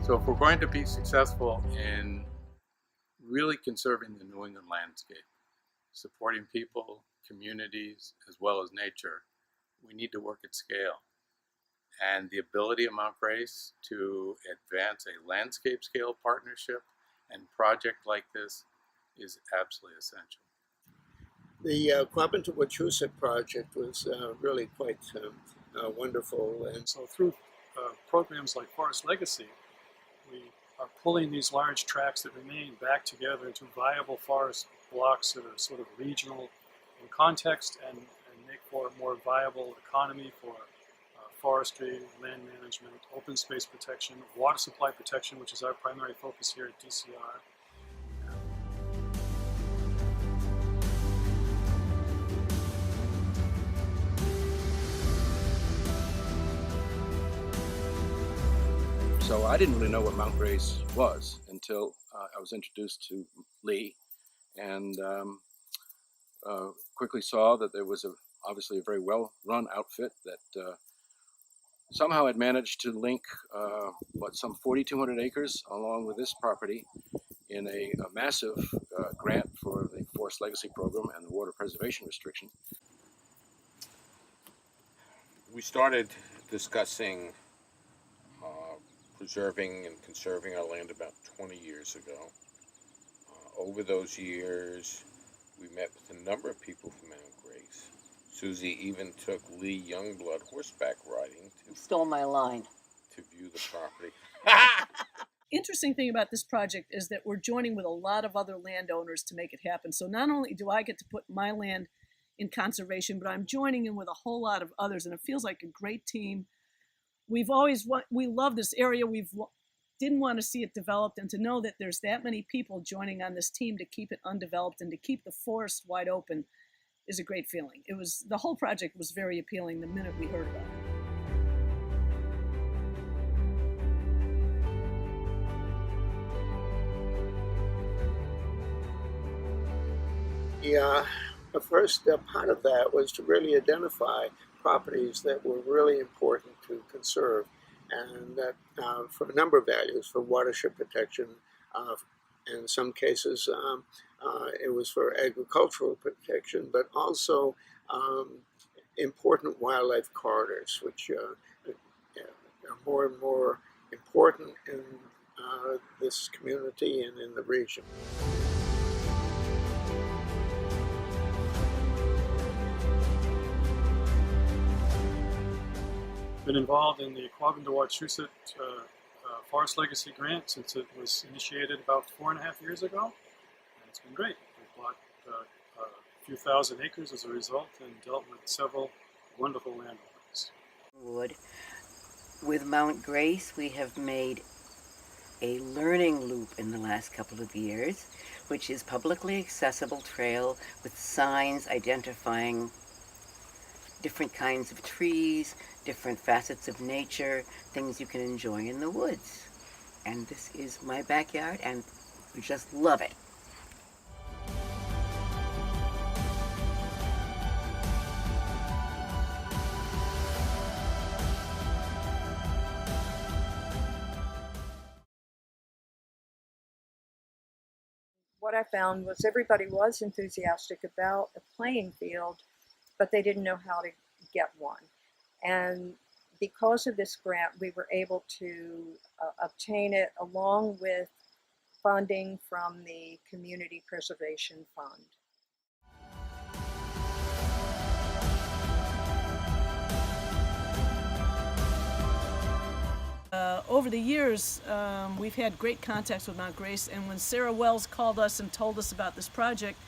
So if we're going to be successful in really conserving the New England landscape, supporting people, communities, as well as nature, we need to work at scale. And the ability of Mount Grace to advance a landscape scale partnership and project like this is absolutely essential. The Quabbin2Wachusett project was really quite wonderful. And so through programs like Forest Legacy, we are pulling these large tracts that remain back together into viable forest blocks that are sort of regional in context and make for a more viable economy for forestry, land management, open space protection, water supply protection, which is our primary focus here at DCR. So I didn't really know what Mount Grace was until I was introduced to Lee, and quickly saw that there was obviously a very well-run outfit that somehow had managed to link some 4,200 acres along with this property in a massive grant for the Forest Legacy Program and the water preservation restriction. We started discussing preserving and conserving our land about 20 years ago. Over those years, we met with a number of people from Mount Grace. Susie even took Lee Youngblood horseback riding stole my line to view the property. Interesting thing about this project is that we're joining with a lot of other landowners to make it happen. So not only do I get to put my land in conservation, but I'm joining in with a whole lot of others, and it feels like a great team. We love this area. Didn't want to see it developed, and to know that there's that many people joining on this team to keep it undeveloped and to keep the forest wide open is a great feeling. The whole project was very appealing the minute we heard about it. The first part of that was to really identify properties that were really important to conserve, and that for a number of values, for watershed protection, in some cases it was for agricultural protection, but also important wildlife corridors, which are more and more important in this community and in the region. Been involved in the Quabbin2Wachusett Forest Legacy Grant since it was initiated about 4.5 years ago, and it's been great. We bought a few thousand acres as a result and dealt with several wonderful landowners. With Mount Grace, we have made a learning loop in the last couple of years, which is publicly accessible trail with signs identifying different kinds of trees, different facets of nature, things you can enjoy in the woods. And this is my backyard, and we just love it. What I found was everybody was enthusiastic about a playing field, but they didn't know how to get one. And because of this grant, we were able to obtain it along with funding from the Community Preservation Fund. Over the years, we've had great contacts with Mount Grace, and when Sarah Wells called us and told us about this project,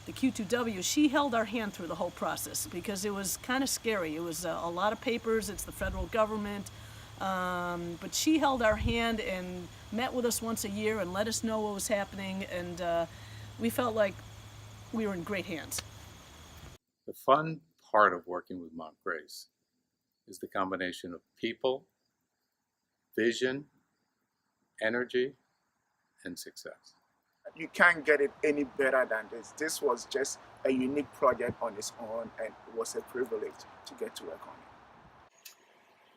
the Q2W, she held our hand through the whole process because it was kind of scary. It was a lot of papers, it's the federal government, but she held our hand and met with us once a year and let us know what was happening, and we felt like we were in great hands. The fun part of working with Mount Grace is the combination of people, vision, energy, and success. You can't get it any better than this. This was just a unique project on its own, and it was a privilege to get to work on it.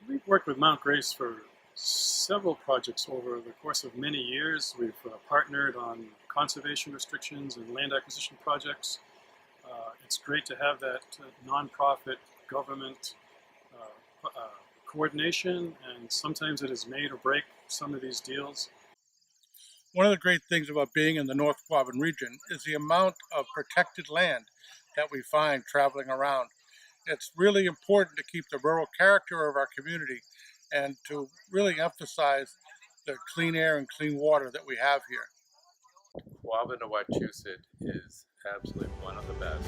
We've worked with Mount Grace for several projects over the course of many years. We've partnered on conservation restrictions and land acquisition projects. It's great to have that nonprofit government coordination, and sometimes it is made or break some of these deals. One of the great things about being in the North Quabbin region is the amount of protected land that we find traveling around. It's really important to keep the rural character of our community and to really emphasize the clean air and clean water that we have here. Quabbin2Wachusett is absolutely one of the best.